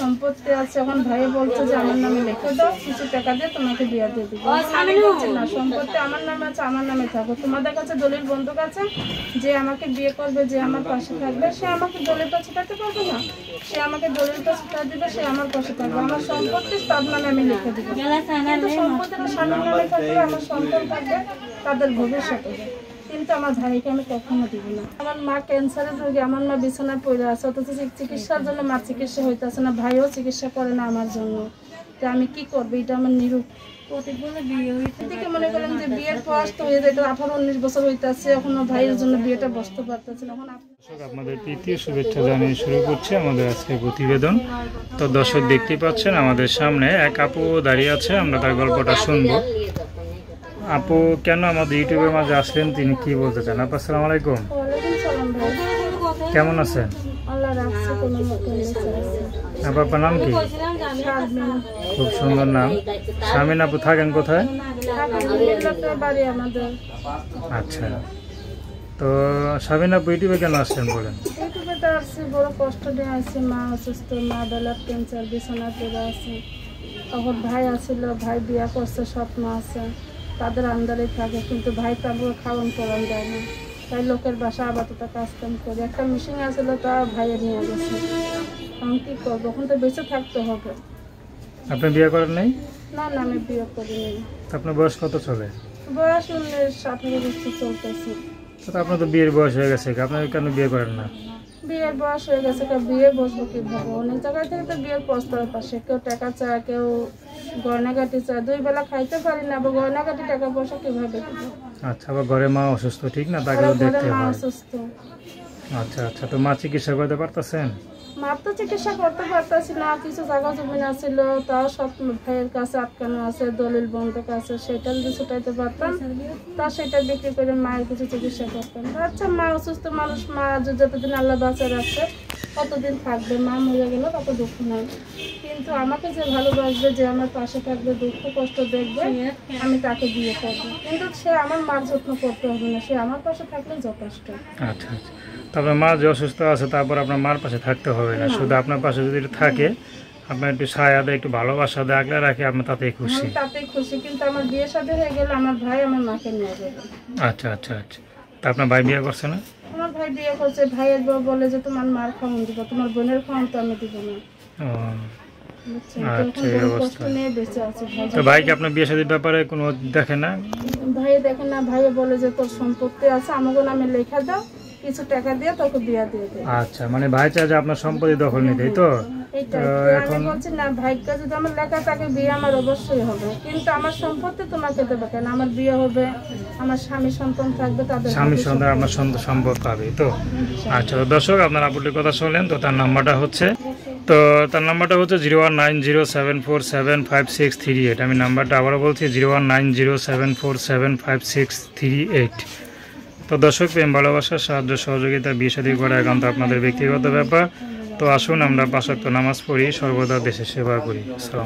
সম্পত্তি আছে, এখন ভাই বলছে যে আমার নামে লিখে দাও, কিছু টাকা দিয়ে তোমাকে বিয়ে দিয়ে দিব। আমি বলছি না, সম্পত্তি আমার নামে আছে, আমার নামে থাকো। তোমাদের কাছে দলিল বন্ধুক আছে, যে আমাকে বিয়ে করবে, যে আমার পাশে থাকবে, সে আমাকে দলিলটা ছেটাতে পারবে না। সে আমাকে দলিলটা ছেটা দিবে, সে আমার পাশে থাকবে। আমার সম্পত্তি তার নামে আমি লিখে দিব। কিন্তু সম্পত্তিটা স্বামীর নামে থাকলে আমার সন্তান থাকবে, তাদের ভবিষ্যৎ হবে। কিন্তু আমার ভাইকে আমি কখনো দিব না। আমার মা ক্যান্সারের রোগী, আমার মা বিছানায় পড়ে আছে, অথচ চিকিৎসার জন্য মার চিকিৎসা হইতেছে না, ভাইও চিকিৎসা করে না আমার জন্য। তো আমি কি করবো? এটা আমার নিরূপ। এদিকে মনে করেন যে বিয়ের বয়স তো হয়ে যায়, 18-19 বছর হইতেছে, এখনো ভাইয়ের জন্য বিয়েটা বসতে পারতেছে না। এখন আপনাদের তৃতীয় শুভেচ্ছা জানিয়ে শুরু করছে আমাদের আজকে প্রতিবেদন। তো দর্শক দেখতে পাচ্ছেন আমাদের সামনে এক আপু দাঁড়িয়ে আছে, আমরা তার গল্পটা শুনবো। আপু কেন আমাদের ইউটিউবের মাঝে আসলেন, তিনি কি বলতে চান? আপু আসসালামু আলাইকুম, কেমন আছেন? আপু আপনার নাম কি? খুব সুন্দর নাম, শারমিন আপু। থাকেন কোথায়? আচ্ছা, তো শারমিন আপু ইউটিউবে কেন আসছেন বলেন? ইউটিউবে তো আসছি, বড় কষ্ট দিয়ে আসছি। মা অসুস্থ, মা বেলার ক্যান্সার, বিছানা পড়ে আছে। তখন ভাই আসছিল, ভাই বিয়া করছে, স্বপ্ন আছে, তাদের আন্ডারে থাকে, কিন্তু ভাই তো আমাকে খাওয়ান পড়ান দেয় না। তাই লোকের বাসা আপাতত কাজ কাম করি। একটা মেশিন আসছিল, তা ভাইয়ে নিয়ে গেছে। আমি কি করবো? এখন তো বেঁচে থাকতে হবে। আপনি বিয়ে করেন নাই? না না, আমি বিয়ে করিনি। আপনার বয়স কত চলে? বয়স 19-18 বছর চলতেছে। আপনার তো বিয়ের বয়স হয়ে গেছে, আপনার কেন বিয়ে করেন না? বিয়ের বয়স হয়ে গেছে, বিয়ে বসবো কিভাবে? অনেক জায়গায় থেকে তো বিয়ের প্রস্তাব পাশে, কেউ টাকা চায়, কেউ গয়নাগাটি চায়। 2 বেলা খাইতে পারি না, আবার গয়নাগাটি টাকা পয়সা কিভাবে দেবো? আচ্ছা, আবার ঘরে মা অসুস্থ, ঠিক না? তাকেও দেখতে মা হয়। অসুস্থ। আচ্ছা আচ্ছা, তো মা চিকিৎসা করতে পারতেছেন? মার তো চিকিৎসা করতে পারতেছি না, কিছু জায়গা জমি ছিল, তাও সব ভাইয়ের কাছে আটকানো আছে, দলিল বন্ধক আছে, সেটা যদি ছুটাইতে পারতাম, তা সেটা বিক্রি করে মায়ের কিছু চিকিৎসা করতাম। আচ্ছা, মা অসুস্থ মানুষ, মা যতদিন আল্লাহ বাঁচা রাখছে ততদিন থাকবে। মা মরে গেলে তত দুঃখ নাই, কিন্তু আমাকে যে ভালোবাসবে, যে আমার পাশে থাকবে, দুঃখ কষ্ট দেখবে, আমি তাকে বিয়ে করবো। কিন্তু সে আমার মার যত্ন করতে হবে না, সে আমার পাশে থাকলে যথেষ্ট। আচ্ছা আচ্ছা, তারপরে মা যে অসুস্থ আছে, তারপর আপনার মার পাশে থাকতে হবে না, শুধু আপনার পাশে যদি থাকে, আপনার একটু ছায়া দেয়, একটু ভালোবাসা দেয়, আগলে রাখে, আপনার তাতেই খুশি। তাতেই খুশি, কিন্তু আমার বিয়ে শাদী হয়ে গেলে আমার ভাই আমার মাকে নিয়ে যাবে। আচ্ছা আচ্ছা আচ্ছা, তা আপনার ভাই বিয়ে করছে না? আমার ভাই বিয়ে করছে, ভাইয়ের বউ বলে যে তোমার মার খাওয়ান দিব, তোমার বোনের খাওয়ান তো আমি দিব না। আচ্ছা, এই অবস্থা। তো ভাইকে আপনার বিয়ে শাদীর ব্যাপারে কোনো দেখে না? ভাই দেখে না, ভাইয়ে বলে যে তোর সম্পত্তি আছে, আমাকে নামে লেখা দাও, কিছু টাকা দিয়ে তোকে বিয়ে দিয়ে দে। আচ্ছা, মানে ভাই চায় যে আপনার সম্পত্তি দখল নিতে, তো এখন বলছি না, ভাইকে যদি আমার লেখা থাকে, বিয়ে আমার অবশ্যই হবে, কিন্তু আমার সম্পত্তি তোমাকে দেবে কেন? আমার বিয়ে হবে, আমার স্বামী সন্তান থাকবে, তাদের স্বামী সন্তান আপনার সম্পদ পাবে তো। আচ্ছা, তো দর্শক আপনার আপুটির কথা শুনলেন। তো তার নাম্বারটা হচ্ছে 0190747575638। আমি নাম্বারটা আবারও বলছি 01907475638। তো দর্শক, প্রেম ভালোবাসা, সাহায্য সহযোগিতা, বিয়ে শাদী করা একান্ত আপনাদের ব্যক্তিগত ব্যাপার। তো আসুন আমরা 5 ওয়াক্ত নামাজ পড়ি, সর্বদা দেশের সেবা করি। আসসালাম।